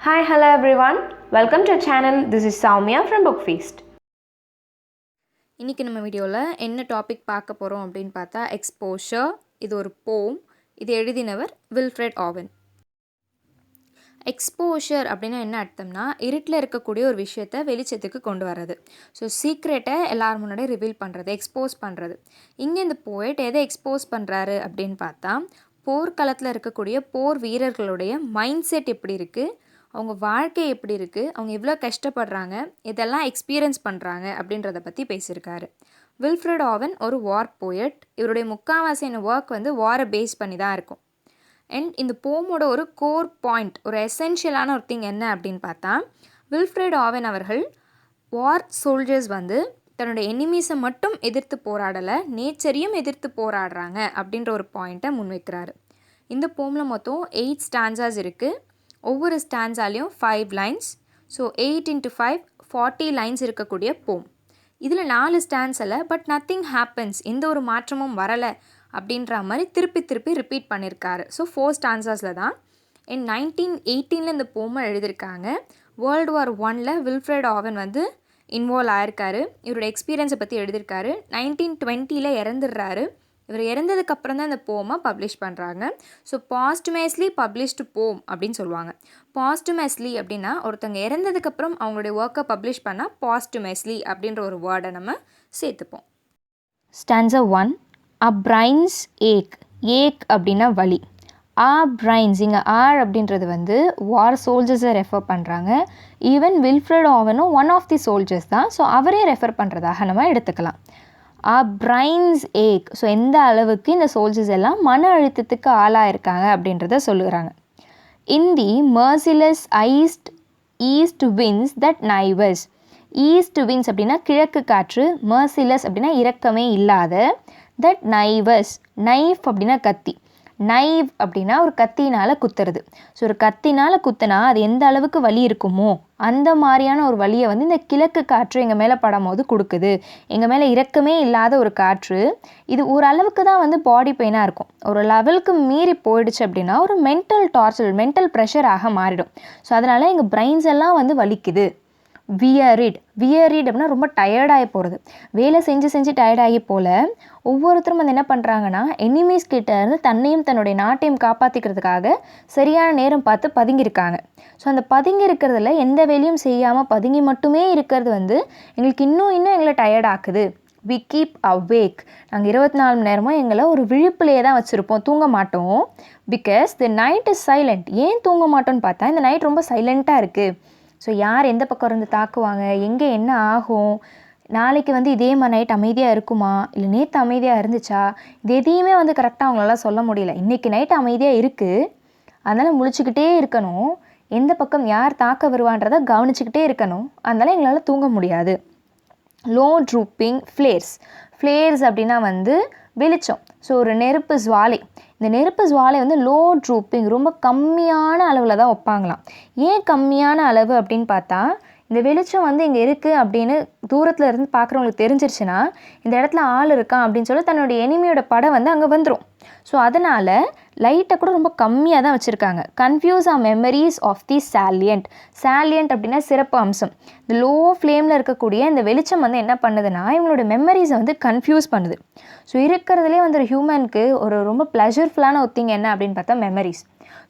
Hi, hello everyone. Welcome to our channel. This is Soumya from Book Feast. இன்றைக்கி நம்ம வீடியோவில் என்ன topic பார்க்க போகிறோம் அப்படின்னு பார்த்தா எக்ஸ்போஷர். இது ஒரு போம். இது எழுதினவர் வில்ஃப்ரெட் ஆவன். எக்ஸ்போஷர் அப்படின்னா என்ன அர்த்தம்னா இருட்டில் இருக்கக்கூடிய ஒரு விஷயத்தை வெளிச்சத்துக்கு கொண்டு வர்றது. ஸோ சீக்ரெட்டை எல்லார் முன்னாடி ரிவீல் பண்ணுறது, எக்ஸ்போஸ் பண்ணுறது. இங்கே இந்த போய்ட் எதை எக்ஸ்போஸ் பண்ணுறாரு அப்படின்னு பார்த்தா போர்க்களத்தில் இருக்கக்கூடிய போர் வீரர்களுடைய மைண்ட் செட் எப்படி இருக்குது, அவங்க வாழ்க்கை எப்படி இருக்குது, அவங்க எவ்வளோ கஷ்டப்படுறாங்க, இதெல்லாம் எக்ஸ்பீரியன்ஸ் பண்ணுறாங்க அப்படின்றத பற்றி பேசியிருக்காரு. வில்ஃப்ரெட் ஆவன் ஒரு வார் போயட். இவருடைய முக்கால்வாசியான ஒர்க் வாரை பேஸ் பண்ணி தான் இருக்கும். அண்ட் இந்த போமோட ஒரு கோர் பாயிண்ட், ஒரு எசென்ஷியலான ஒரு திங் என்ன அப்படின்னு பார்த்தா வில்ஃப்ரெட் ஆவன் அவர்கள் வார் சோல்ஜர்ஸ் தன்னோட எனிமீஸை மட்டும் எதிர்த்து போராடலை, நேச்சரையும் எதிர்த்து போராடுறாங்க அப்படின்ற ஒரு பாயிண்ட்டை முன்வைக்கிறாரு. இந்த போமில் மொத்தம் 8 ஸ்டான்ஸாஸ் இருக்குது. ஒவ்வொரு ஸ்டான்ஸாலையும் 5 லைன்ஸ். ஸோ 8 × 5 40 லைன்ஸ் இருக்கக்கூடிய போம். இதில் 4 ஸ்டான்ஸில் பட் நத்திங் ஹேப்பன்ஸ், எந்த ஒரு மாற்றமும் வரலை அப்படின்ற மாதிரி திருப்பி ரிப்பீட் பண்ணியிருக்காரு. ஸோ 4 ஸ்டான்ஸாஸில் தான். 1918 இந்த போமை எழுதியிருக்காங்க. World war 1 Wilfred Owen involve ஆயிருக்காரு. இவரோட எக்ஸ்பீரியன்ஸை பற்றி எழுதியிருக்காரு. 1920 இறந்துடுறாரு. இவர் இறந்ததுக்கப்புறம் தான் இந்த போமை பப்ளிஷ் பண்ணுறாங்க. ஸோ பாஸ்டுமேஸ்லி பப்ளிஷ்டு போம் அப்படின்னு சொல்லுவாங்க. பாஸ்டுமேஸ்லி அப்படின்னா ஒருத்தவங்க இறந்ததுக்கப்புறம் அவங்களுடைய ஒர்க்கை பப்ளிஷ் பண்ணால் பாஸ்டுமேஸ்லி அப்படின்ற ஒரு வேர்டை நம்ம சேர்த்துப்போம். ஸ்டான்ஸா 1. அ பிரைன்ஸ் ஏக். ஏக் அப்படின்னா வலி. ஆ பிரைன்ஸ், இங்கே ஆர் அப்படின்றது வார் சோல்ஜர்ஸை ரெஃபர் பண்ணுறாங்க. ஈவன் வில்ஃப்ரெட் ஆவனும் ஒன் ஆஃப் தி சோல்ஜர்ஸ் தான். ஸோ அவரே ரெஃபர் பண்ணுறதாக நம்ம எடுத்துக்கலாம். பிரைன்ஸ் ஏக். ஸோ எந்த அளவுக்கு இந்த சோல்ஜர்ஸ் எல்லாம் மன அழுத்தத்துக்கு ஆளாயிருக்காங்க அப்படின்றத சொல்லுறாங்க. In the merciless east winds that knives. East winds அப்படின்னா கிழக்கு காற்று, மர்சிலஸ் அப்படின்னா இரக்கமே இல்லாத, தட் நைவஸ், நைஃப் அப்படின்னா கத்தி, நைவ் அப்படின்னா ஒரு கத்தினால் குத்துறது. ஸோ ஒரு கத்தினால் குத்துனா அது எந்த அளவுக்கு வலி இருக்குமோ அந்த மாதிரியான ஒரு வலியை இந்த கிழக்கு காற்று எங்கள் மேலே படும்போது கொடுக்குது. எங்கள் மேலே இரக்கமே இல்லாத ஒரு காற்று. இது ஒரு அளவுக்கு தான் பாடி பெயினாக இருக்கும். ஒரு லெவலுக்கு மீறி போயிடுச்சு அப்படின்னா ஒரு மென்டல் டார்ச்சர், மென்டல் ப்ரெஷராக மாறிடும். ஸோ அதனால் எங்கள் பிரெயின்ஸ் எல்லாம் வலிக்குது. வியரிட் அப்படின்னா ரொம்ப டயர்டாகி போகிறது. வேலை செஞ்சு டயர்டாகி போல் ஒவ்வொருத்தரும் என்ன பண்ணுறாங்கன்னா எனிமீஸ் கிட்ட இருந்து தன்னையும் தன்னுடைய நாட்டையும் காப்பாற்றிக்கிறதுக்காக சரியான நேரம் பார்த்து பதுங்கியிருக்காங்க. ஸோ அந்த பதுங்கி இருக்கிறதுல எந்த வேலையும் செய்யாமல் பதுங்கி மட்டுமே இருக்கிறது எங்களுக்கு இன்னும் எங்களை டயர்டாக்குது. We keep awake. நாங்கள் 24 மணி நேரமும் எங்களை ஒரு விழிப்புலையே தான் வச்சுருப்போம், தூங்க மாட்டோம். Because the night is silent. ஏன் தூங்க மாட்டோன்னு பார்த்தா இந்த நைட் ரொம்ப சைலண்ட்டாக இருக்குது. ஸோ யார் எந்த பக்கம் இருந்து தாக்குவாங்க, எங்கே என்ன ஆகும், நாளைக்கு இதே மாதிரி நைட் அமைதியாக இருக்குமா, இல்லை நேற்று அமைதியாக இருந்துச்சா, இது எதையுமே கரெக்டாக அவங்களால சொல்ல முடியல. இன்றைக்கி நைட்டு அமைதியாக இருக்குது, அதனால் முழிச்சுக்கிட்டே இருக்கணும். எந்த பக்கம் யார் தாக்க வருவான்றதை கவனிச்சுக்கிட்டே இருக்கணும். அதனால் எங்களால் தூங்க முடியாது. Low drooping flares. ஃப்ளேர்ஸ் அப்படின்னா வெளிச்சம். ஸோ ஒரு நெருப்பு ஜுவாலை. இந்த நெருப்பு ஜுவாலை லோ ட்ரூப்பிங், ரொம்ப கம்மியான அளவில் தான் வைப்பாங்களாம். ஏன் கம்மியான அளவு அப்படின்னு பார்த்தா இந்த வெளிச்சம் இங்கே இருக்குது அப்படின்னு தூரத்தில் இருந்து பார்க்குறவங்களுக்கு தெரிஞ்சிருச்சுன்னா இந்த இடத்துல ஆள் இருக்கான் அப்படின்னு சொல்லி தன்னுடைய எனிமியோட படம் அங்கே வந்துடும். ஸோ அதனால் லைட்டை கூட ரொம்ப கம்மியாக தான் வச்சுருக்காங்க. Confuse memories of the salient. Salient அப்படின்னா சிறப்பு அம்சம். இந்த லோ ஃப்ளேமில் இருக்கக்கூடிய இந்த வெளிச்சம் என்ன பண்ணுதுன்னா இவங்களோட மெமரிஸை கன்ஃபியூஸ் பண்ணுது. ஸோ இருக்கிறதுலே ஒரு ஹியூமனுக்கு ஒரு ரொம்ப ப்ளஷர்ஃபுல்லான ஒரு திங் என்ன அப்படின்னு பார்த்தா மெமரிஸ்.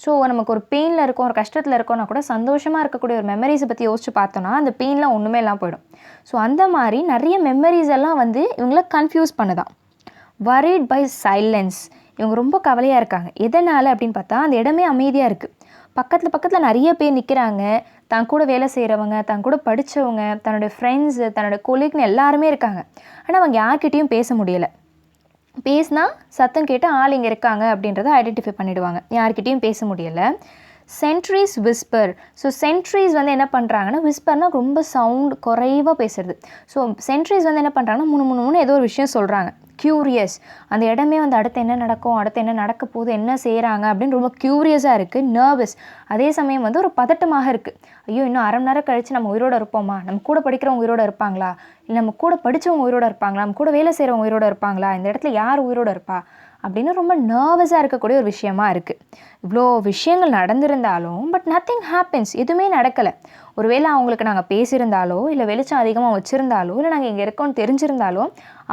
ஸோ நமக்கு ஒரு பெயினில் இருக்கோம், ஒரு கஷ்டத்தில் இருக்கோன்னா கூட சந்தோஷமாக இருக்கக்கூடிய ஒரு மெமரிஸை பற்றி யோசிச்சு பார்த்தோன்னா அந்த பெயின்லாம் ஒன்றுமே எல்லாம் போயிடும். ஸோ அந்த மாதிரி நிறைய மெமரிஸ் எல்லாம் இவங்கள கன்ஃபியூஸ் பண்ணுதான். Worried by silence. இவங்க ரொம்ப கவலையாக இருக்காங்க. எதனால் அப்படின்னு பார்த்தா அந்த இடமே அமைதியாக இருக்குது. பக்கத்தில் நிறைய பேர் நிற்கிறாங்க. தான் கூட வேலை செய்கிறவங்க, தான் கூட படித்தவங்க, தன்னோட ஃப்ரெண்ட்ஸு, தன்னோட கொலீக்னு எல்லாருமே இருக்காங்க. ஆனால் அவங்க யார்கிட்டையும் பேச முடியலை. பேசினா சத்தம் கேட்டு ஆள் இங்கே இருக்காங்க அப்படின்றத ஐடென்டிஃபை பண்ணிவிடுவாங்க. யார்கிட்டையும் பேச முடியலை. சென்ட்ரிஸ் விஸ்பர். ஸோ சென்ட்ரிஸ் என்ன பண்ணுறாங்கன்னா, விஸ்பர்னால் ரொம்ப சவுண்ட் குறைவாக பேசுறது. ஸோ சென்ட்ரிஸ் என்ன பண்ணுறாங்கன்னா முன்னு ஏதோ ஒரு விஷயம் சொல்கிறாங்க. க்யூரியஸ். அந்த இடமே அடுத்து என்ன நடக்கும், அடுத்து என்ன நடக்க போகுது, என்ன செய்கிறாங்க அப்படின்னு ரொம்ப க்யூரியஸாக இருக்குது. நர்வஸ். அதே சமயம் ஒரு பதட்டமாக இருக்குது. ஐயோ இன்னும் அரை மணி நேரம் கழித்து நம்ம உயிரோடு இருப்போமா, நம்ம கூட படிக்கிறவங்க உயிரோடு இருப்பாங்களா, இல்லை நம்ம கூட படித்தவங்க உயிரோடு இருப்பாங்களா, நம்ம கூட வேலை செய்கிறவங்க உயிரோடு இருப்பாங்களா, இந்த இடத்துல யார் உயிரோடு இருப்பா அப்படின்னு ரொம்ப நர்வஸாக இருக்கக்கூடிய ஒரு விஷயமா இருக்குது. இவ்வளோ விஷயங்கள் நடந்திருந்தாலும் பட் நத்திங் ஹேப்பன்ஸ், எதுவுமே நடக்கலை. ஒருவேளை அவங்களுக்கு நாங்கள் பேசியிருந்தாலோ இல்லை வெளிச்சம் அதிகமாக வச்சுருந்தாலோ இல்லை நாங்கள் இங்கே இருக்கோன்னு தெரிஞ்சிருந்தாலோ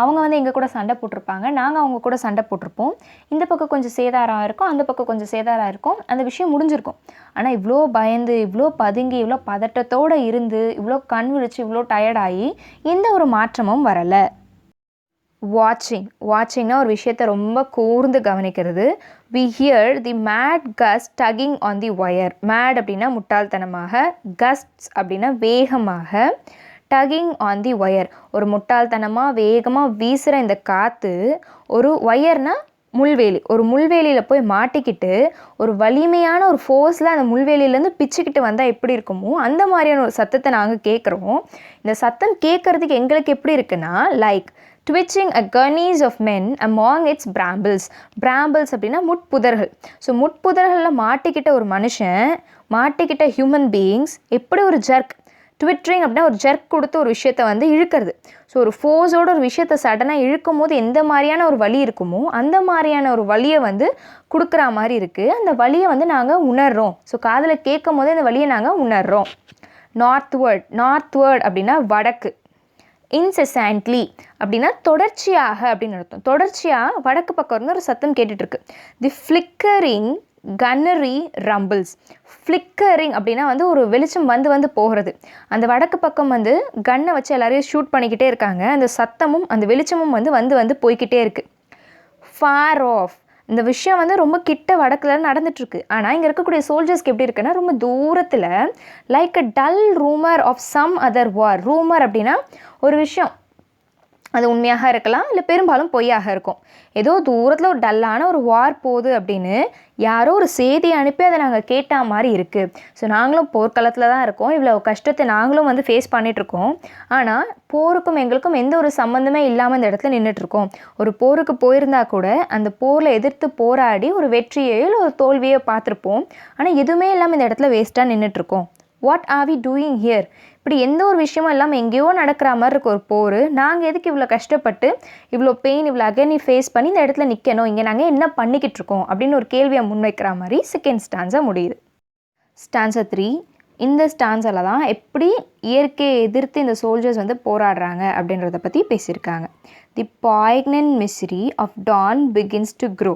அவங்க வந்து எங்கள் கூட சண்டை போட்டிருப்பாங்க, நாங்கள் அவங்க கூட சண்டை போட்டிருப்போம். இந்த பக்கம் கொஞ்சம் சேதாரம் இருக்கும், அந்த பக்கம் கொஞ்சம் சேதாரம் இருக்கும், அந்த விஷயம் முடிஞ்சிருக்கும். ஆனால் இவ்வளோ பயந்து, இவ்வளோ பதுங்கி, இவ்வளோ பதட்டத்தோடு இருந்து, இவ்வளோ கண் விழிச்சு, இவ்வளோ டயர்டாகி எந்த ஒரு மாற்றமும் வரலை. வாட்சிங்னா ஒரு விஷயத்தை ரொம்ப கூர்ந்து கவனிக்கிறது. we hear the mad gust tugging on the wire. mad அப்படின்னா முட்டாள்தனமாக, gusts அப்படின்னா வேகமாக, tugging on the wire ஒரு முட்டாள்தனமாக வேகமாக வீசுகிற இந்த காற்று ஒரு ஒயர்னா முள்வேலி, ஒரு முள்வேலியில் போய் மாட்டிக்கிட்டு ஒரு வலிமையான ஒரு ஃபோர்ஸில் அந்த முள்வேலியிலேருந்து பிச்சுக்கிட்டு வந்தால் எப்படி இருக்குமோ அந்த மாதிரியான ஒரு சத்தத்தை நாங்கள் கேட்குறோம். இந்த சத்தம் கேட்குறதுக்கு எங்களுக்கு எப்படி இருக்குன்னா like twitching a gurneys of men among its brambles. brambles அப்படின்னா முட்புதர்கள். ஸோ முட்புதர்களில் மாட்டிக்கிட்ட ஒரு மனுஷன், மாட்டிக்கிட்ட ஹியூமன் பீயிங்ஸ் எப்படி ஒரு ஜர்க், ட்விட்ரிங் அப்படின்னா ஒரு ஜர்க் கொடுத்து ஒரு விஷயத்தை வந்து இழுக்கிறது. ஸோ ஒரு ஃபோர்ஸோட ஒரு விஷயத்தை சடனாக இழுக்கும் போது எந்த மாதிரியான ஒரு வலி இருக்குமோ அந்த மாதிரியான ஒரு வலியை வந்து கொடுக்குற மாதிரி இருக்குது. அந்த வலியை வந்து நாங்கள் உணர்கிறோம். ஸோ காதில் கேட்கும் போது அந்த வலியை நாங்கள் உணர்கிறோம். நார்த்வேர்ட் அப்படின்னா வடக்கு. incessantly அப்படின்னா தொடர்ச்சியாக அப்படின்னு அர்த்தம். தொடர்ச்சியாக வடக்கு பக்கம் இருந்து ஒரு சத்தம் கேட்டுட்ருக்கு. தி ஃப்ளிக்கரிங் கன்னரி ரம்பிள்ஸ். ஃப்ளிக்கரிங் அப்படின்னா வந்து ஒரு வெளிச்சம் வந்து போகிறது. அந்த வடக்கு பக்கம் வந்து கன்னை வச்சு எல்லாரையும் ஷூட் பண்ணிக்கிட்டே இருக்காங்க. அந்த சத்தமும் அந்த வெளிச்சமும் வந்து போய்கிட்டே இருக்குது. ஃபார் ஆஃப், இந்த விஷயம் வந்து ரொம்ப கிட்ட வடக்கில் நடந்துட்டுருக்கு. ஆனால் இங்கே இருக்கக்கூடிய சோல்ஜர்ஸ்க்கு எப்படி இருக்குன்னா ரொம்ப தூரத்தில் like a dull rumour of some other war. Rumour அப்படின்னா ஒரு விஷயம், அது உண்மையாக இருக்கலாம் இல்லை பெரும்பாலும் பொய்யாக இருக்கும். ஏதோ தூரத்தில் ஒரு டல்லான ஒரு வார் போகுது அப்படின்னு யாரோ ஒரு செய்தியை அனுப்பி அதை நாங்கள் கேட்ட மாதிரி இருக்குது. ஸோ நாங்களும் போர்க்களத்தில் தான் இருக்கோம், இவ்வளோ கஷ்டத்தை நாங்களும் வந்து ஃபேஸ் பண்ணிகிட்ருக்கோம். ஆனால் போருக்கும் எங்களுக்கும் எந்த ஒரு சம்மந்தமே இல்லாமல் இந்த இடத்துல நின்றுட்டுருக்கோம். ஒரு போருக்கு போயிருந்தா கூட அந்த போரில் எதிர்த்து போராடி ஒரு வெற்றியோ இல்லை ஒரு தோல்வியோ பார்த்துருப்போம். ஆனால் எதுவுமே இல்லாமல் இந்த இடத்துல வேஸ்ட்டாக நின்றுட்டுருக்கோம். What are we doing here? இப்படி எந்த ஒரு விஷயமும் இல்லாமல் எங்கேயோ நடக்கிற மாதிரி இருக்க ஒரு போர், நாங்கள் எதுக்கு இவ்வளோ கஷ்டப்பட்டு இவ்வளோ பெயின் இவ்வளோ அகனி ஃபேஸ் பண்ணி இந்த இடத்துல நிற்கணும், இங்கே நாங்கள் என்ன பண்ணிக்கிட்டு இருக்கோம் அப்படின்னு ஒரு கேள்வியை முன்வைக்கிற மாதிரி செகண்ட் ஸ்டான்ஸா முடியுது. ஸ்டான்ஸா 3, இந்த ஸ்டான்ஸில் தான் எப்படி இயற்கையை எதிர்த்து இந்த சோல்ஜர்ஸ் வந்து போராடுறாங்க அப்படின்றத பற்றி பேசியிருக்காங்க. The poignant misery of dawn begins to grow.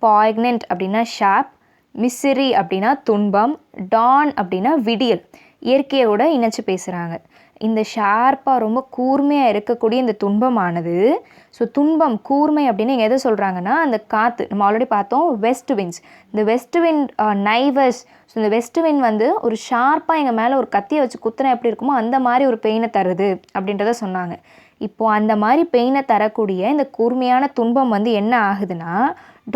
Poignant அப்படின்னா ஷார்ப், மிஸ்ரி அப்படின்னா துன்பம், டான் அப்படின்னா விடியல். இயற்கையோட இணைச்சி பேசுகிறாங்க. இந்த ஷார்ப்பாக ரொம்ப கூர்மையாக இருக்கக்கூடிய இந்த துன்பமானது, ஸோ துன்பம் கூர்மை அப்படின்னு எதை சொல்கிறாங்கன்னா அந்த காற்று நம்ம ஆல்ரெடி பார்த்தோம் வெஸ்ட் விண்ட்ஸ். இந்த வெஸ்ட் விண்ட் நைவஸ். ஸோ இந்த வெஸ்ட் விண்ட் வந்து ஒரு ஷார்ப்பாக எங்கள் மேலே ஒரு கத்தியை வச்சு குத்துனா எப்படி இருக்குமோ அந்த மாதிரி ஒரு பெயினை தருது அப்படின்றத சொன்னாங்க. இப்போது அந்த மாதிரி பெயினை தரக்கூடிய இந்த கூர்மையான துன்பம் வந்து என்ன ஆகுதுன்னா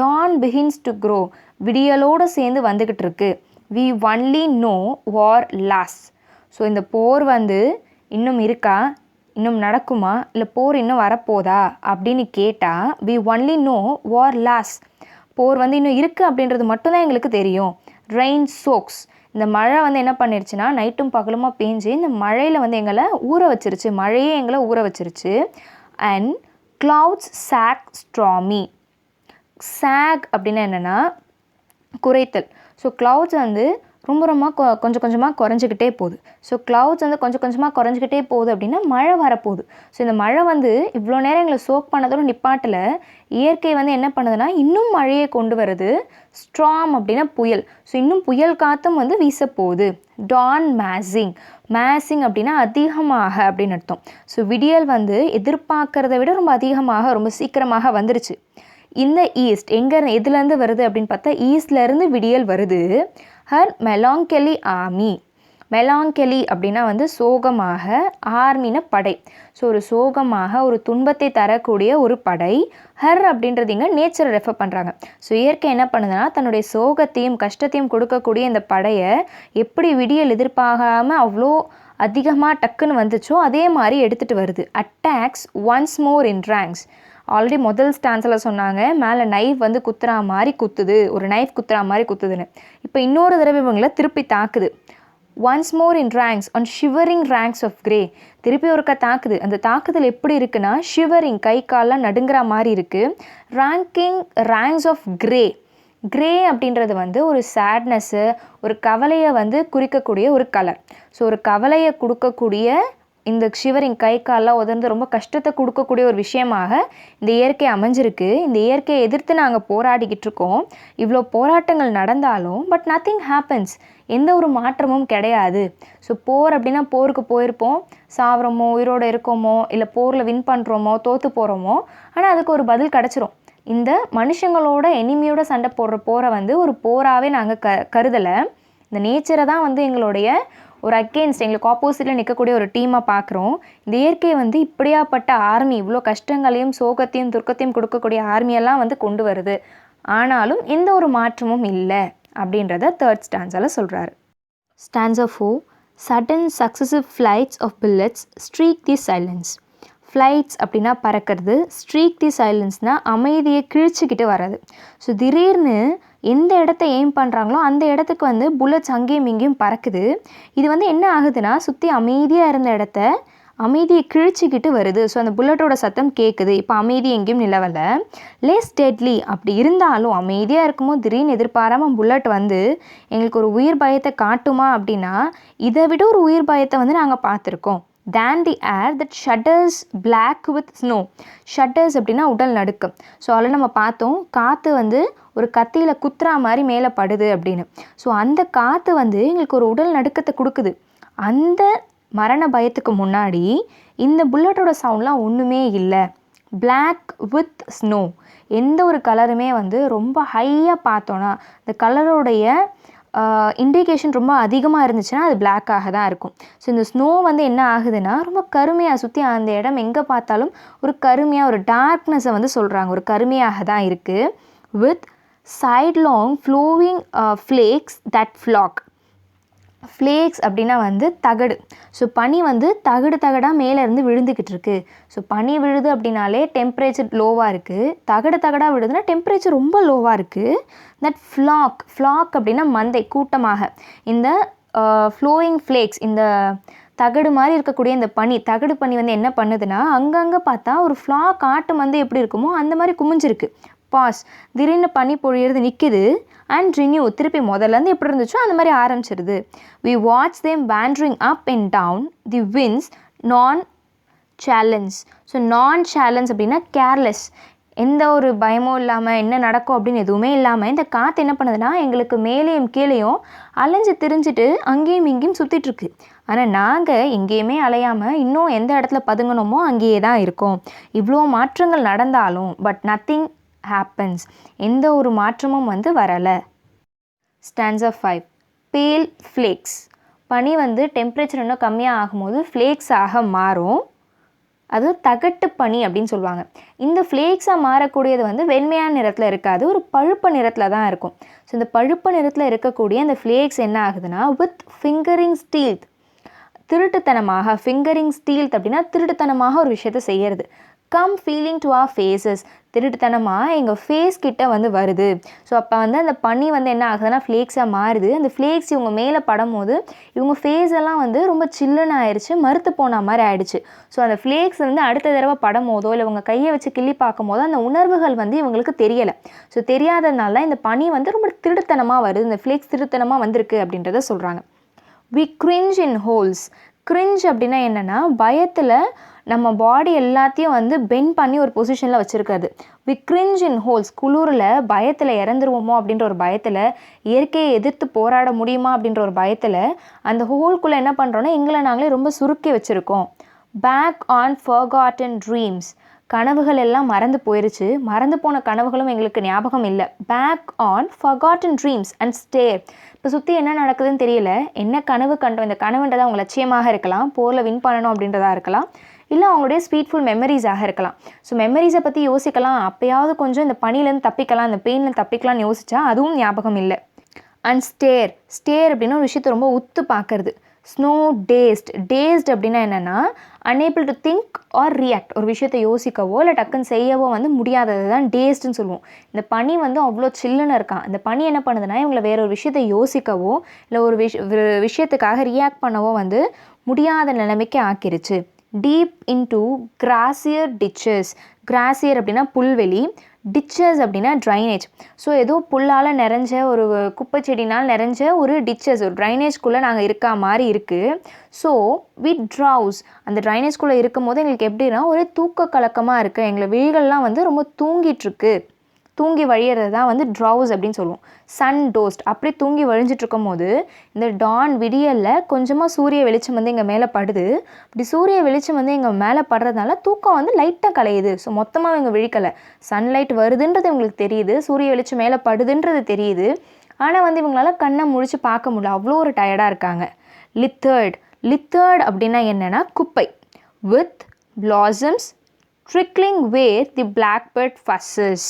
டான் பிகின்ஸ் டு க்ரோ, விடியலோடு சேர்ந்து வந்துக்கிட்டு இருக்கு. we only know war lasts. So இந்த போர் வந்து இன்னும் இருக்கா, இன்னும் நடக்குமா, இல்லை போர் இன்னும் வரப்போதா அப்படின்னு கேட்டால் we only know war lasts. போர் வந்து இன்னும் இருக்குது அப்படின்றது மட்டும்தான் எங்களுக்கு தெரியும். rain soaks. இந்த மழை வந்து என்ன பண்ணிருச்சுன்னா நைட்டும் பகலுமா பேஞ்சு இந்த மழையில் வந்து எங்களை ஊற வச்சிருச்சு, மழையே எங்களை ஊற வச்சிருச்சு. And clouds sag stormy. sag அப்படின்னா என்னென்னா குறைத்தல். ஸோ க்ளவுட்ஸ் வந்து ரொம்ப கொஞ்சம் கொஞ்சமாக குறைஞ்சிக்கிட்டே போகுது. ஸோ க்ளவுட்ஸ் வந்து கொஞ்சம் கொஞ்சமாக குறைஞ்சிக்கிட்டே போகுது அப்படின்னா மழை வரப்போகுது. ஸோ இந்த மழை வந்து இவ்வளோ நேரம் எங்களை சோக் பண்ணதோட நிப்பாட்டில் இயற்கை வந்து என்ன பண்ணுதுன்னா இன்னும் மழையை கொண்டு வருது. ஸ்ட்ராம் அப்படின்னா புயல். ஸோ இன்னும் புயல் காற்றும் வந்து வீச போகுது. டான் மேசிங் அப்படின்னா அதிகமாக அப்படின்னு அர்த்தம். ஸோ விடியல் வந்து எதிர்பார்க்கறத விட ரொம்ப அதிகமாக ரொம்ப சீக்கிரமாக வந்துருச்சு. இந்த ஈஸ்ட் எதுலேருந்து வருது அப்படின்னு பார்த்தா ஈஸ்ட்லேருந்து விடியல் வருது. Her மெலாங்கெலி army. மெலாங்கெலி அப்படின்னா வந்து சோகமாக, ஆர்மின படை. ஸோ ஒரு சோகமாக ஒரு துன்பத்தை தரக்கூடிய ஒரு படை. ஹர் அப்படின்றது இங்கே நேச்சரை ரெஃபர் பண்ணுறாங்க. ஸோ இயற்கை என்ன பண்ணுதுன்னா தன்னுடைய சோகத்தையும் கஷ்டத்தையும் கொடுக்கக்கூடிய இந்த படையை எப்படி விடியல் எதிர்பார்க்காமல் அவ்வளோ அதிகமாக டக்குன்னு வந்துச்சோ அதே மாதிரி எடுத்துகிட்டு வருது. Attacks once more in ranks. Already முதல் ஸ்டான்ஸில் சொன்னாங்க மேலே நைஃப் வந்து குத்துறா மாதிரி குத்துது, ஒரு நைஃப் குத்துறா மாதிரி குத்துதுன்னு. இப்போ இன்னொரு தடவை இவங்களை திருப்பி தாக்குது. Once more in ranks on shivering ranks of grey. திருப்பி ஒருக்கா தாக்குது. அந்த தாக்குதல் எப்படி இருக்குன்னா ஷிவரிங், கை கால்லாம் நடுங்கிற மாதிரி இருக்குது. Ranks of grey. கிரே அப்படின்றது வந்து ஒரு சேட்னஸ்ஸு, ஒரு கவலையை வந்து குறிக்கக்கூடிய ஒரு கலர். ஸோ ஒரு கவலையை கொடுக்கக்கூடிய இந்த ஷிவரிங், கை கால்லாம் உதர்ந்து ரொம்ப கஷ்டத்தை கொடுக்கக்கூடிய ஒரு விஷயமாக இந்த இயற்கை அமைஞ்சிருக்கு. இந்த இயற்கையை எதிர்த்து நாங்கள் போராடிக்கிட்டு இருக்கோம். இவ்வளோ போராட்டங்கள் நடந்தாலும் பட் நத்திங் ஹேப்பன்ஸ். எந்த ஒரு மாற்றமும் கிடையாது. ஸோ போர் அப்படின்னா போருக்கு போயிருப்போம், சாவறோமோ, உயிரோடு இருக்கோமோ, இல்லை போரில் வின் பண்ணுறோமோ, தோற்று போகிறோமோ, ஆனால் அதுக்கு ஒரு பதில் கிடச்சிரும். இந்த மனுஷங்களோட எனிமியோட சண்டை போடுற போரை வந்து ஒரு போராகவே நாங்கள் கருதலை. இந்த நேச்சரை தான் வந்து எங்களுடைய ஒரு அகெயின்ஸ்ட், எங்களுக்கு ஆப்போசிட்டில் நிற்கக்கூடிய ஒரு டீமாக பார்க்குறோம். இந்த இயற்கையை வந்து இப்படியாப்பட்ட ஆர்மி, இவ்வளோ கஷ்டங்களையும் சோகத்தையும் துர்க்கத்தையும் கொடுக்கக்கூடிய ஆர்மியெல்லாம் வந்து கொண்டு வருது. ஆனாலும் எந்த ஒரு மாற்றமும் இல்லை அப்படின்றத தேர்ட் ஸ்டான்ஸால் சொல்கிறாரு. Stanza 4. Sudden successive flights of bullets streak the silence. Flights அப்படின்னா பறக்கிறது, ஸ்ட்ரீக் தி சைலன்ஸ்னால் அமைதியை கிழிச்சிக்கிட்டு வர்றது. ஸோ திடீர்னு எந்த இடத்த எய்ம் பண்ணுறாங்களோ அந்த இடத்துக்கு வந்து புல்லட்ஸ் அங்கேயும் இங்கேயும் பறக்குது. இது வந்து என்ன ஆகுதுன்னா சுற்றி அமைதியாக இருந்த இடத்த அமைதியை கிழிச்சிக்கிட்டு வருது. ஸோ அந்த புல்லட்டோட சத்தம் கேட்குது. இப்போ அமைதி எங்கேயும் நிலவலை. Less deadly. அப்படி இருந்தாலும் அமைதியாக இருக்கும்போது திடீர்னு எதிர்பாராமல் புல்லட் வந்து எங்களுக்கு ஒரு உயிர் பயத்தை காட்டுமா அப்படின்னா இதை விட ஒரு உயிர் பயத்தை வந்து நாங்கள் பார்த்துருக்கோம். than the air that shudders black with snow. shudders அப்படின்னா உடல் நடுக்கம். ஸோ அதில் நம்ம பார்த்தோம் காற்று வந்து ஒரு கத்தியில் குத்துறா மாதிரி மேலே படுது அப்படின்னு. ஸோ அந்த காற்று வந்து எங்களுக்கு ஒரு உடல் நடுக்கத்தை கொடுக்குது. அந்த மரண பயத்துக்கு முன்னாடி இந்த புல்லட்டோட சவுண்ட்லாம் ஒன்றுமே இல்லை. Black with snow. எந்த ஒரு கலருமே வந்து ரொம்ப ஹையாக பார்த்தோன்னா இந்த கலரோடைய இண்டிகேஷன் ரொம்ப அதிகமாக இருந்துச்சுன்னா அது பிளாக்காக தான் இருக்கும். ஸோ இந்த ஸ்னோ வந்து என்ன ஆகுதுன்னா ரொம்ப கருமையாக சுற்றி அந்த இடம் எங்கே பார்த்தாலும் ஒரு கருமையாக, ஒரு டார்க்னஸை வந்து சொல்கிறாங்க. ஒரு கருமையாக தான் இருக்குது. With sidelong flowing flakes that flock. Flakes அப்படின்னா வந்து தகடு. ஸோ பனி வந்து தகடாக மேலேருந்து விழுந்துக்கிட்டு இருக்குது. ஸோ பனி விழுது அப்படின்னாலே டெம்பரேச்சர் லோவாக இருக்குது. தகடாக விழுதுன்னா டெம்பரேச்சர் ரொம்ப லோவாக இருக்குது. தட் ஃப்ளாக் அப்படின்னா மந்தை, கூட்டமாக. இந்த ஃப்ளோயிங் ஃப்ளேக்ஸ், இந்த தகடு மாதிரி இருக்கக்கூடிய இந்த தகடு பனி வந்து என்ன பண்ணுதுன்னா அங்கங்கே பார்த்தா ஒரு ஃப்ளாக் ஆட்டு மந்தை எப்படி இருக்குமோ அந்த மாதிரி குமிஞ்சிருக்கு. பாஸ். திடீர்னு பனி பொழியிறது நிற்கிது. And renew. திருப்பி முதல்லேருந்து எப்படி இருந்துச்சோ அந்த மாதிரி ஆரம்பிச்சிருது. We watch them wandering up and down the winds nonchalance. So nonchalance அப்படின்னா கேர்லெஸ். எந்த ஒரு பயமும் இல்லாமல் என்ன நடக்கும் அப்படின்னு எதுவுமே இல்லாமல் இந்த காற்று என்ன பண்ணுதுன்னா எங்களுக்கு மேலேயும் கீழேயும் அலைஞ்சு திரிஞ்சிட்டு அங்கேயும் இங்கேயும் சுற்றிட்டுருக்கு. ஆனால் நாங்கள் எங்கேயுமே அலையாமல் இன்னும் எந்த இடத்துல பதுங்கணுமோ அங்கேயே தான் இருக்கோம். இவ்வளோ மாற்றங்கள் நடந்தாலும் பட் நத்திங் happens. எந்த ஒரு மாற்றமும் வந்து வரலை. ஸ்டான்ஸா 5. பேல் ஃப்ளேக்ஸ். பனி வந்து டெம்பரேச்சர் இன்னும் கம்மியாக ஆகும்போது ஃப்ளேக்ஸாக மாறும். அது தகட்டு பனி அப்படின்னு சொல்லுவாங்க. இந்த ஃப்ளேக்ஸாக மாறக்கூடியது வந்து வெண்மையான நிறத்தில் இருக்காது, ஒரு பழுப்பு நிறத்தில் தான் இருக்கும். ஸோ இந்த பழுப்பு நிறத்தில் இருக்கக்கூடிய அந்த ஃப்ளேக்ஸ் என்ன ஆகுதுன்னா வித் ஃபிங்கரிங் ஸ்டீல்த், திருட்டுத்தனமாக. ஃபிங்கரிங் ஸ்டீல்த் அப்படின்னா திருட்டுத்தனமாக ஒரு விஷயத்தை செய்கிறது. Come feeling to our faces. திருட்டுத்தனமாக எங்கள் ஃபேஸ் கிட்ட வந்து வருது. ஸோ அப்போ வந்து அந்த பனி வந்து என்ன ஆகுதுன்னா ஃப்ளேக்ஸாக மாறுது. அந்த ஃப்ளேக்ஸ் இவங்க மேலே படும்போது இவங்க ஃபேஸ் எல்லாம் வந்து ரொம்ப சில்லுன்னு ஆயிடுச்சு, மறுத்து போன மாதிரி ஆயிடுச்சு. ஸோ அந்த ஃப்ளேக்ஸ் வந்து அடுத்த தடவை படும் போதோ இல்லை இவங்க கையை வச்சு கிள்ளி பார்க்கும் போதோ அந்த உணர்வுகள் வந்து இவங்களுக்கு தெரியலை. ஸோ தெரியாததுனால இந்த பனி வந்து ரொம்ப திருட்டுத்தனமாக வருது, இந்த ஃப்ளேக்ஸ் திருட்டுத்தனமாக வந்திருக்கு அப்படின்றத சொல்கிறாங்க. We cringe in holes. cringe அப்படின்னா என்னென்னா பயத்தில் நம்ம பாடி எல்லாத்தையும் வந்து பெண்ட் பண்ணி ஒரு பொசிஷனில் வச்சுருக்காது. We cringe in holes. குளிரில் பயத்தில் இறந்துருவோமோ அப்படின்ற ஒரு பயத்தில், இயற்கையை எதிர்த்து போராட முடியுமா அப்படின்ற ஒரு பயத்தில் அந்த ஹோல்குள்ளே என்ன பண்ணுறோன்னா எங்களை நாங்களே ரொம்ப சுருக்கி வச்சுருக்கோம். Back on forgotten dreams. கனவுகள் எல்லாம் மறந்து போயிருச்சு, மறந்து போன கனவுகளும் எங்களுக்கு ஞாபகம் இல்லை. Back on forgotten dreams and stare. இப்போ சுற்றி என்ன நடக்குதுன்னு தெரியல, என்ன கனவு கண்டோம், இந்த கனவுன்றதை அவங்க லட்சியமாக இருக்கலாம், போரில் வின் பண்ணணும் அப்படின்றதா இருக்கலாம், இல்லை அவங்களுடைய ஸ்வீட்ஃபுல் மெமரிஸாக இருக்கலாம். ஸோ மெமரிஸை பற்றி யோசிக்கலாம், அப்போயாவது கொஞ்சம் இந்த பனிலேருந்து தப்பிக்கலாம், இந்த பெயின்லேருந்து தப்பிக்கலாம்னு யோசிச்சா அதுவும் ஞாபகம் இல்லை. And stare. ஸ்டேர் அப்படின்னா ஒரு விஷயத்தை ரொம்ப உத்து பார்க்கறது. Snow taste. டேஸ்ட் அப்படின்னா என்னென்னா unable to think or react. ஒரு விஷயத்தை யோசிக்கவோ இல்லை டக்குன்னு செய்யவோ வந்து முடியாதது தான் டேஸ்ட்டுன்னு சொல்லுவோம். இந்த பனி வந்து அவ்வளோ சில்லுன்னு இருக்கான். இந்த பனி என்ன பண்ணுதுன்னா இவங்களை வேற ஒரு விஷயத்தை யோசிக்கவோ இல்லை ஒரு விஷயத்துக்காக ரியாக்ட் பண்ணவோ வந்து முடியாத நிலைமைக்கு ஆக்கிருச்சு. Deep into grassier ditches. Grassier அப்படின்னா புல்வெளி, டிச்சஸ் அப்படின்னா ட்ரைனேஜ். ஸோ ஏதோ புல்லால் நிறைஞ்ச ஒரு குப்பை செடினால் நிறைஞ்ச ஒரு டிச்சஸ், ஒரு ட்ரைனேஜ்குள்ளே நாங்கள் இருக்கா மாதிரி இருக்குது. So with drowse. அந்த ட்ரைனேஜ்குள்ளே இருக்கும் போது எங்களுக்கு எப்படின்னா ஒரு தூக்க கலக்கமாக இருக்குது. எங்களை விழிகள்லாம் வந்து ரொம்ப தூங்கிட்டுருக்கு. தூங்கி வழியிறது தான் வந்து ட்ரவுஸ் அப்படின்னு சொல்லுவோம். Sun dozed. அப்படி தூங்கி வழிஞ்சிட்ருக்கும் போது இந்த டான் விடியலில் கொஞ்சமாக சூரிய வெளிச்சம் வந்து எங்கள் மேலே படுது. இப்படி சூரிய வெளிச்சம் வந்து எங்கள் மேலே படுறதுனால தூக்கம் வந்து லைட்டாக கலையுது. ஸோ மொத்தமாக எங்கள் விழிக்கலை. சன்லைட் வருதுன்றது எங்களுக்கு தெரியுது, சூரிய வெளிச்சம் மேலே படுதுன்றது தெரியுது. ஆனால் வந்து இவங்களால கண்ணை முழிச்சு பார்க்க முடியல, அவ்வளோ ஒரு டயர்டாக இருக்காங்க. லித்தர்ட். லித்தர்ட் அப்படின்னா என்னென்னா குப்பை. With blossoms trickling where the blackbird fusses.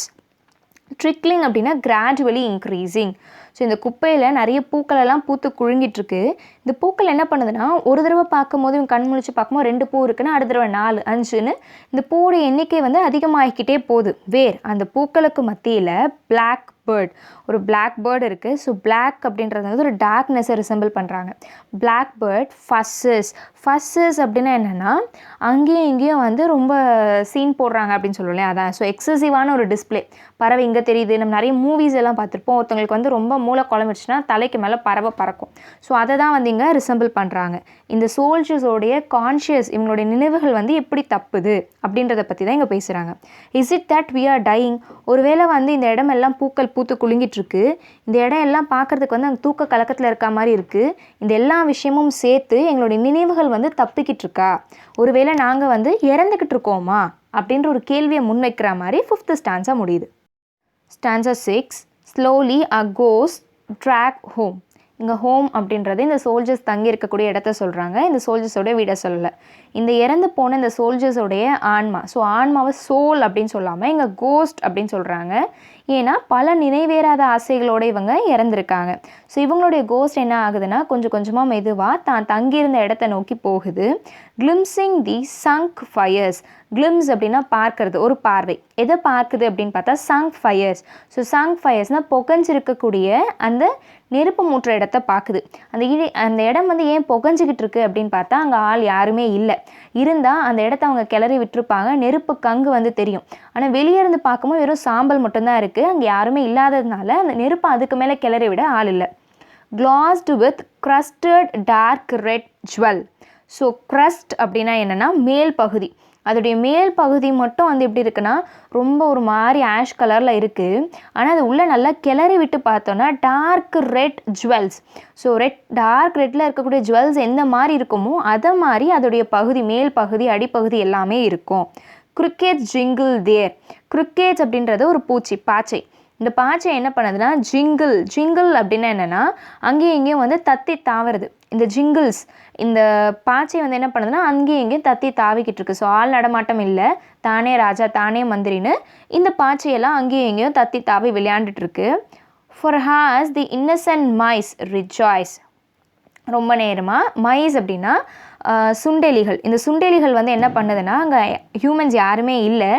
Trickling அப்படின்னா கிராஜுவலி இன்க்ரீஸிங். ஸோ இந்த குப்பையில் நிறைய பூக்களெல்லாம் பூத்து குழுங்கிட்டுருக்கு. இந்த பூக்கள் என்ன பண்ணுதுன்னா ஒரு தடவை பார்க்கும்போது இவங்க கண் முழிச்சு பார்க்கும்போது 2 பூ இருக்குன்னா அடுத்த தடவை 4, 5ன்னு இந்த பூவோட எண்ணிக்கை வந்து அதிகமாகிக்கிட்டே போகுது. வேர் அந்த பூக்களுக்கு மத்தியில் பிளாக் பேர்ட், ஒரு பிளாக் பேர்டு இருக்குது. ஸோ பிளாக் அப்படின்றது வந்து ஒரு டார்க்னஸை ரிசம்பிள் பண்ணுறாங்க. Black bird fusses. ஃபஸ்ஸஸ் அப்படின்னா என்னென்னா அங்கேயும் இங்கேயும் வந்து ரொம்ப சீன் போடுறாங்க அப்படின்னு சொல்லுவோம். அதான் ஸோ எக்ஸசிவான ஒரு டிஸ்பிளே. பறவை இங்கே தெரியுது. நம்ம நிறைய மூவிஸ் எல்லாம் பார்த்துருப்போம். ஒருத்தவங்களுக்கு வந்து ரொம்ப மூளை குழம்பிடுச்சுன்னா தலைக்கு மேலே பறவை பறக்கும். ஸோ அதை தான் வந்து இங்கே ரிசம்பிள் பண்ணுறாங்க. இந்த சோல்ஜர்ஸோடைய கான்ஷியஸ், இவங்களுடைய நினைவுகள் வந்து எப்படி தப்புது அப்படின்றத பற்றி தான் இங்கே பேசுகிறாங்க. Is it that we are dying? ஒருவேளை வந்து இந்த இடம் எல்லாம் பூக்கள் பூத்து குலுங்கிட்டுருக்கு, இந்த இடம் எல்லாம் பார்க்குறதுக்கு வந்து அந்த தூக்க கலக்கத்தில் இருக்க மாதிரி இருக்குது, இந்த எல்லா விஷயமும் சேர்த்து எங்களுடைய நினைவுகள் வந்து தப்பிக்கிட்டு இருக்கா, ஒருவேளை நாங்கள் வந்து இறந்துக்கிட்டு இருக்கோமா அப்படின்ற ஒரு கேள்வியை முன்வைக்கிற மாதிரி 5th ஸ்டான்ஸா முடியுது. Stanza 6. Slowly a ghost drag home. இங்கே ஹோம் அப்படின்றது இந்த சோல்ஜர்ஸ் தங்கி இருக்கக்கூடிய இடத்த சொல்கிறாங்க. இந்த சோல்ஜர்ஸோடைய வீடை சொல்லலை. இந்த இறந்து போன இந்த சோல்ஜர்ஸோடைய ஆன்மா. ஸோ ஆன்மாவை சோல் அப்படின்னு சொல்லாமல் இங்கே கோஸ்ட் அப்படின்னு சொல்கிறாங்க. ஏன்னா பல நினைவேறாத ஆசைகளோடு இவங்க இறந்துருக்காங்க. ஸோ இவங்களுடைய கோஸ்ட் என்ன ஆகுதுன்னா கொஞ்சம் கொஞ்சமாக மெதுவாக தான் தங்கியிருந்த இடத்த நோக்கி போகுது. கிளிம்ஸிங் தி சங்க் ஃபயர்ஸ். கிளிம்ஸ் அப்படின்னா பார்க்கறது, ஒரு பார்வை. எதை பார்க்குது அப்படின்னு பார்த்தா சங்க் ஃபயர்ஸ். ஸோ சங்க் ஃபயர்ஸ்னால் புகஞ்சிருக்கக்கூடிய அந்த நெருப்பு மூட்டுற இடத்த பார்க்குது. அந்த இடம் வந்து ஏன் புகஞ்சிக்கிட்டு இருக்கு அப்படின்னு பார்த்தா அங்கே ஆள் யாருமே இல்லை. இருந்தால் அந்த இடத்த அவங்க கிளறி விட்டுருப்பாங்க, நெருப்பு கங்கு வந்து தெரியும். ஆனால் வெளியே இருந்து பார்க்கும்போது வெறும் சாம்பல் மட்டும்தான் இருக்குது. அங்கே யாருமே இல்லாததுனால அந்த நெருப்பை அதுக்கு மேலே கிளறி விட ஆள் இல்லை. Glazed with crusted dark red jewel. So crust அப்படின்னா என்னென்னா மேல் பகுதி. அதோடைய மேல் பகுதி மட்டும் வந்து எப்படி இருக்குன்னா ரொம்ப ஒரு மாதிரி ஆஷ் கலரில் இருக்குது. ஆனால் அது உள்ளே நல்லா கிளறி விட்டு பார்த்தோன்னா dark red jewels. So dark ரெட்டில் இருக்கக்கூடிய ஜுவல்ஸ் எந்த மாதிரி இருக்குமோ அதை மாதிரி அதோடைய பகுதி, மேல் பகுதி, அடிப்பகுதி எல்லாமே இருக்கும். கிரிக்கெட்ஸ் ஜிங்கிள் தேர். கிரிக்கெட்ஸ் அப்படின்றது ஒரு பூச்சி, பாச்சை. இந்த பாச்சை என்ன பண்ணுதுன்னா ஜிங்கிள் அப்படின்னா என்னென்னா அங்கேயும் இங்கேயும் வந்து தத்தி தாவறது. இந்த ஜிங்கிள்ஸ், இந்த பாச்சை வந்து என்ன பண்ணுதுன்னா அங்கேயும் இங்கேயும் தத்தி தாவிக்கிட்டு இருக்கு. ஸோ ஆள் நடமாட்டம் இல்லை, தானே ராஜா தானே மந்திரின்னு இந்த பாச்சையெல்லாம் அங்கேயும் இங்கேயும் தத்தி தாவி விளையாண்டுட்டுருக்கு. For hours the innocent mice rejoice. ரொம்ப நேரமாக மைஸ் அப்படின்னா சுண்டெலிகள். இந்த சுண்டெலிகள் வந்து என்ன பண்ணுதுன்னா அங்கே ஹியூமன்ஸ் யாருமே இல்லை,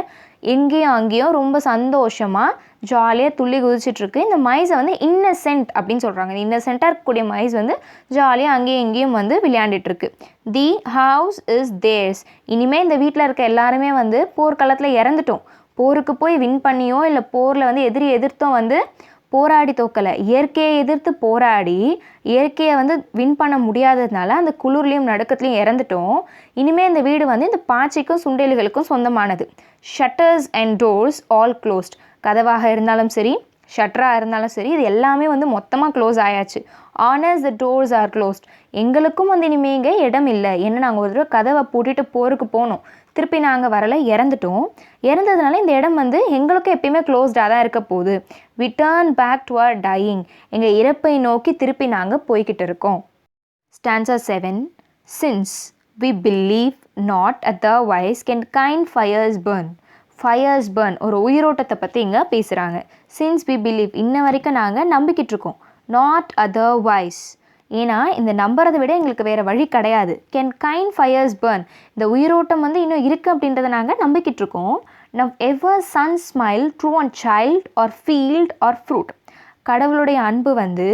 எங்கேயும் அங்கேயும் ரொம்ப சந்தோஷமாக ஜாலியாக துள்ளி குதிச்சிட்ருக்கு. இந்த மைஸை வந்து இன்னசென்ட் அப்படின்னு சொல்கிறாங்க. இந்த இன்னசென்ட்டாக இருக்கக்கூடிய மைஸ் வந்து ஜாலியாக அங்கேயும் இங்கேயும் வந்து விளையாண்டுட்டுருக்கு. The house is theirs. இனிமேல் இந்த வீட்டில் இருக்க எல்லாருமே வந்து போர்க்களத்தில் இறந்துட்டோம். போருக்கு போய் வின் பண்ணியோ இல்லை போரில் வந்து எதிர்த்தோ வந்து போராடி தோக்கலை. இயற்கையை எதிர்த்து போராடி இயற்கையை வந்து வின் பண்ண முடியாததுனால அந்த குளிர்லையும் நடுக்கத்துலையும் இறந்துட்டோம். இனிமேல் இந்த வீடு வந்து இந்த பாச்சைக்கும் சுண்டெலிகளுக்கும் சொந்தமானது. Shutters and doors all closed. கதவாக இருந்தாலும் சரி, ஷட்டராக இருந்தாலும் சரி, இது எல்லாமே வந்து மொத்தமாக க்ளோஸ் ஆயாச்சு. ஆனர்ஸ் த டோர்ஸ் ஆர் க்ளோஸ்ட். எங்களுக்கும் வந்து இனிமேல் இங்கே இடம் இல்லை. ஏன்னா நாங்கள் ஒரு தடவை கதவை பூட்டிட்டு போருக்கு போனோம், திருப்பி நாங்கள் வரலை, இறந்துட்டோம். இறந்ததுனால இந்த இடம் வந்து எங்களுக்கும் எப்பயுமே க்ளோஸ்டாக தான் இருக்க போகுது. We turn back to our dying. எங்கள் இறப்பை நோக்கி திருப்பி நாங்கள் போய்கிட்டு இருக்கோம். Stanza 7. Since we believe not otherwise can kind fires burn. Fires burn, ஒரு உயிரோட்டத்தை பற்றி இங்கே பேசுகிறாங்க. சின்ஸ் வி பிலீவ், இன்ன வரைக்கும் நாங்கள் நம்பிக்கிட்டு இருக்கோம். நாட் அதர்வைஸ், ஏன்னா இந்த நம்புறதை விட எங்களுக்கு வேறு வழி கிடையாது. கேன் கைண்ட் ஃபயர்ஸ் பர்ன், இந்த உயிரோட்டம் வந்து இன்னும் இருக்குது அப்படின்றத நாங்கள் நம்பிக்கிட்டு இருக்கோம். Now ever sun smile true on child or field or fruit, கடவுளுடைய அன்பு வந்து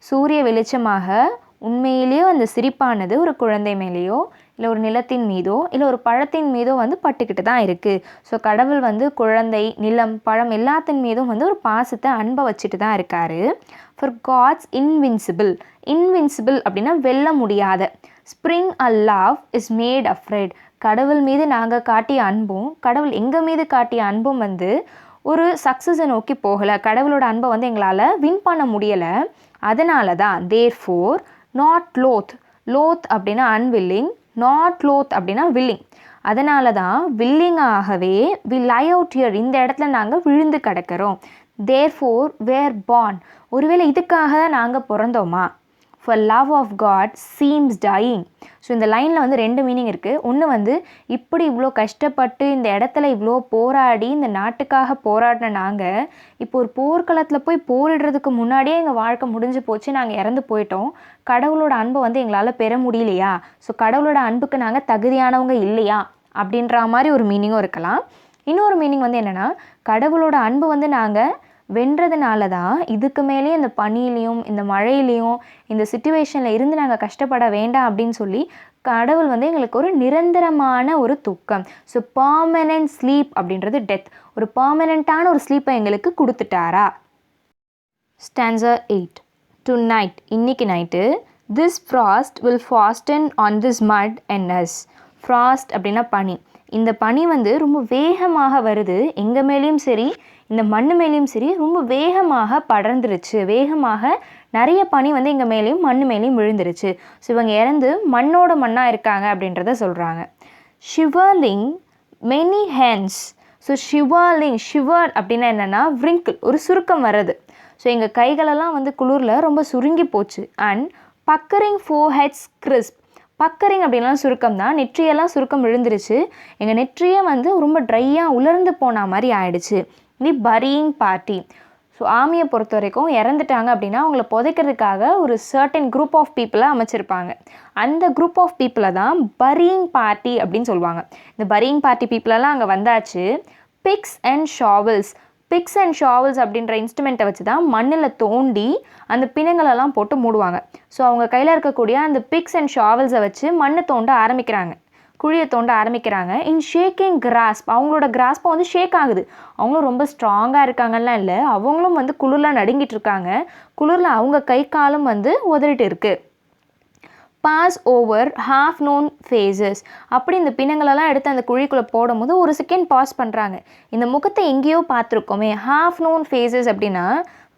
சூரிய வெளிச்சமாக உண்மையிலேயோ அந்த சிரிப்பானது ஒரு குழந்தை மேலேயோ இல்லை ஒரு நிலத்தின் மீதோ இல்லை ஒரு பழத்தின் மீதோ வந்து பட்டுக்கிட்டு தான் இருக்குது. ஸோ கடவுள் வந்து குழந்தை, நிலம், பழம் எல்லாத்தின் மீதும் வந்து ஒரு பாசத்தை, அன்பை வச்சுட்டு தான் இருக்கார். ஃபார் காட்ஸ் இன்வின்சிபிள், இன்வின்சிபிள் அப்படின்னா வெல்ல முடியாத. Spring a love is made afraid, கடவுள் மீது நாங்கள் காட்டிய அன்பும் கடவுள் எங்கள் மீது காட்டிய அன்பும் வந்து ஒரு சக்ஸஸை நோக்கி போகலை. கடவுளோட அன்பை வந்து எங்களால் வின் பண்ண முடியலை. அதனால தான் தேர்ஃபோர் நாட் லோத், லோத் அப்படின்னா அன்வில்லிங், நாட் லோத் அப்படின்னா வில்லிங். அதனால தான் வில்லிங்காகவே வி லை அவுட் ஹியர், இந்த இடத்துல நாங்கள் விழுந்து கிடக்கிறோம். தேர்ஃபோர் வேர் பார்ன், ஒருவேளை இதுக்காக தான் நாங்கள் பிறந்தோமா. for love of God seems dying. So இந்த லைனில் வந்து 2 மீனிங் இருக்குது. ஒன்று வந்து இப்படி இவ்வளோ கஷ்டப்பட்டு இந்த இடத்துல இவ்வளோ போராடி இந்த நாட்டுக்காக போராடின நாங்கள் இப்போ ஒரு போர்க்களத்தில் போய் போரிடுறதுக்கு முன்னாடியே எங்கள் வாழ்க்கை முடிஞ்சு போச்சு, நாங்கள் இறந்து போயிட்டோம், கடவுளோட அன்பை வந்து எங்களால் பெற முடியலையா, ஸோ கடவுளோட அன்புக்கு நாங்கள் தகுதியானவங்க இல்லையா அப்படின்ற மாதிரி ஒரு மீனிங்கும் இருக்கலாம். இன்னொரு மீனிங் வந்து என்னென்னா, கடவுளோட அன்பு வந்து நாங்கள் வென்றதுனால தான் இதுக்கு மேலே இந்த பனியிலையும் இந்த மழையிலையும் இந்த சிச்சுவேஷனில் இருந்து நாங்கள் கஷ்டப்பட வேண்டாம் அப்படின்னு சொல்லி கடவுள் வந்து எங்களுக்கு ஒரு நிரந்தரமான ஒரு தூக்கம், ஸோ பர்மனெண்ட் ஸ்லீப் அப்படின்றது டெத், ஒரு பர்மனெண்ட்டான ஒரு ஸ்லீப்பை எங்களுக்கு கொடுத்துட்டாரா. ஸ்டான்சா 8. டுநைட், இன்னைக்கு night, this frost will fasten on this mud and us. Frost அப்படின்னா பனி. இந்த பனி வந்து ரொம்ப வேகமாக வருது, எங்கள் மேலேயும் சரி இந்த மண்ணு மேலேயும் சரி ரொம்ப வேகமாக படர்ந்துருச்சு, வேகமாக நிறைய பனி வந்து எங்கள் மேலேயும் மண்ணு மேலேயும் விழுந்துருச்சு. ஸோ இவங்க இறந்து மண்ணோட மண்ணாக இருக்காங்க அப்படின்றத சொல்கிறாங்க. ஷிவர்லிங் மெனி ஹேண்ட்ஸ். ஸோ ஷிவர்லிங், ஷிவர் அப்படின்னா என்னென்னா விரிங்கிள், ஒரு சுருக்கம் வர்றது. ஸோ எங்கள் கைகளெல்லாம் வந்து குளிரில் ரொம்ப சுருங்கி போச்சு. அண்ட் பக்கரிங் ஃபோர் ஹெட்ஸ் கிறிஸ்ப், பக்கரிங் அப்படின்லாம் சுருக்கம் தான், நெற்றியெல்லாம் சுருக்கம் விழுந்துருச்சு, எங்கள் நெற்றியே வந்து ரொம்ப ட்ரையாக உலர்ந்து போன மாதிரி ஆயிடுச்சு. தி பரியிங் பார்ட்டி. ஸோ ஆர்மியை பொறுத்த வரைக்கும் இறந்துட்டாங்க அப்படின்னா அவங்கள புதைக்கிறதுக்காக ஒரு சர்டன் குரூப் ஆஃப் பீப்புளை அமைச்சிருப்பாங்க. அந்த குரூப் ஆஃப் பீப்புளை தான் பரியிங் பார்ட்டி அப்படின்னு சொல்லுவாங்க. இந்த பரியிங் பார்ட்டி பீப்புளெல்லாம் அங்கே வந்தாச்சு. பிக்ஸ் அண்ட் ஷாவல்ஸ், பிக்ஸ் அண்ட் ஷாவல்ஸ் அப்படின்ற இன்ஸ்ட்ருமெண்ட்டை வச்சு தான் மண்ணில் தோண்டி அந்த பிணங்களெல்லாம் போட்டு மூடுவாங்க. ஸோ அவங்க கையில் இருக்கக்கூடிய அந்த பிக்ஸ் அண்ட் ஷாவல்ஸை வச்சு மண்ணை தோண்ட ஆரம்பிக்கிறாங்க, குழியை தோண்ட ஆரம்பிக்கிறாங்க. இன் ஷேக்கிங் கிராஸ்ப், அவங்களோட கிராஸ்பை வந்து ஷேக் ஆகுது. அவங்களும் ரொம்ப ஸ்ட்ராங்காக இருக்காங்கலாம் இல்லை, அவங்களும் வந்து குளிரில் நடுங்கிட்டு இருக்காங்க, குளிரில் அவங்க கை காலும் வந்து உதறிட்டு இருக்குது. Pass over half known faces, அப்படி இந்த பிணங்களெல்லாம் எடுத்து அந்த குழிக்குள்ளே போடும்போது ஒரு செகண்ட் பாஸ் பண்ணுறாங்க. இந்த முகத்தை எங்கேயோ பார்த்துருக்கோமே. ஹாஃப் நோன் ஃபேஸஸ் அப்படின்னா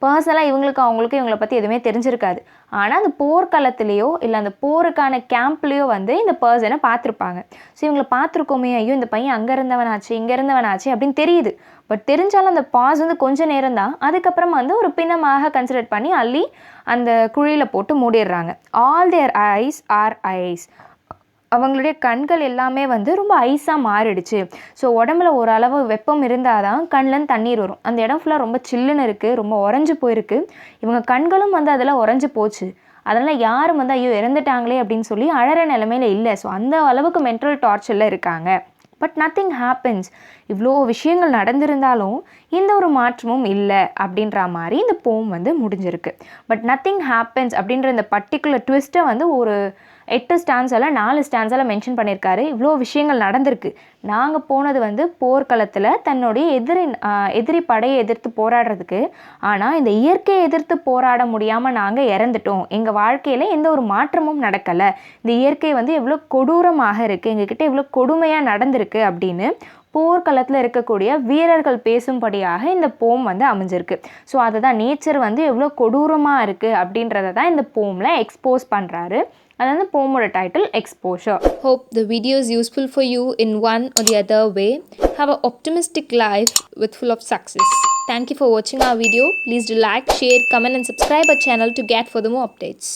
பர்சனலாக அவங்களுக்கு இவங்களை பற்றி எதுவுமே தெரிஞ்சிருக்காது. ஆனால் அந்த போர்க்களத்துலேயோ இல்லை அந்த போருக்கான கேம்ப்லேயோ வந்து இந்த பர்சனை பார்த்துருப்பாங்க. ஸோ இவங்களை பார்த்துருக்கோமே, ஐயோ இந்த பையன் அங்கே இருந்தவனாச்சு இங்கே இருந்தவனாச்சு அப்படின்னு தெரியுது. பட் தெரிஞ்சாலும் அந்த பாஸ் வந்து கொஞ்சம் நேரம் தான், அதுக்கப்புறமா வந்து ஒரு பிணமாக கன்சிடர் பண்ணி அள்ளி அந்த குழியில் போட்டு மூடிடுறாங்க. All their eyes are ice, அவங்களுடைய கண்கள் எல்லாமே வந்து ரொம்ப ஐஸாக மாறிடுச்சு. ஸோ உடம்புல ஓரளவு வெப்பம் இருந்தால் தான் கண்ணில் தண்ணீர் வரும். அந்த இடம் ஃபுல்லாக ரொம்ப சில்லுன்னு இருக்குது, ரொம்ப உறைஞ்சி போயிருக்கு. இவங்க கண்களும் வந்து அதில் உறைஞ்சி போச்சு. அதனால் யாரும் வந்து ஐயோ இறந்துட்டாங்களே அப்படின்னு சொல்லி அழற நிலைமையில இல்லை. ஸோ அந்த அளவுக்கு மென்டல் டார்ச்சரில் இருக்காங்க. பட் நத்திங் ஹேப்பன்ஸ், இவ்வளோ விஷயங்கள் நடந்திருந்தாலும் எந்த ஒரு மாற்றமும் இல்லை அப்படின்ற மாதிரி இந்த போம் வந்து முடிஞ்சிருக்கு. பட் நத்திங் ஹேப்பன்ஸ் அப்படின்ற இந்த பர்டிகுலர் ட்விஸ்ட்டை வந்து ஒரு 8 ஸ்டான்ஸால் 4 ஸ்டான்ஸால் மென்ஷன் பண்ணியிருக்காரு. இவ்வளோ விஷயங்கள் நடந்திருக்கு. நாங்கள் போனது வந்து போர்க்களத்தில் தன்னுடைய எதிரி படையை எதிர்த்து போராடுறதுக்கு. ஆனால் இந்த இயற்கையை எதிர்த்து போராட முடியாமல் நாங்கள் இறந்துட்டோம், எங்கள் வாழ்க்கையில் எந்த ஒரு மாற்றமும் நடக்கலை, இந்த இயற்கை வந்து எவ்வளோ கொடூரமாக இருக்குது, எங்ககிட்ட எவ்வளோ கொடுமையாக நடந்திருக்கு அப்படின்னு போர்க்களத்தில் இருக்கக்கூடிய வீரர்கள் பேசும்படியாக இந்த போம் வந்து அமைஞ்சிருக்கு. ஸோ அதை தான் நேச்சர் வந்து எவ்வளோ கொடூரமாக இருக்குது அப்படின்றத தான் இந்த போமில் எக்ஸ்போஸ் பண்ணுறாரு. அதாவது போமோட title exposure. Hope the video is useful for you in one or the other way. Have an optimistic life with full of success. Thank you for watching our video. Please do like, share, comment and subscribe our channel to get further more updates.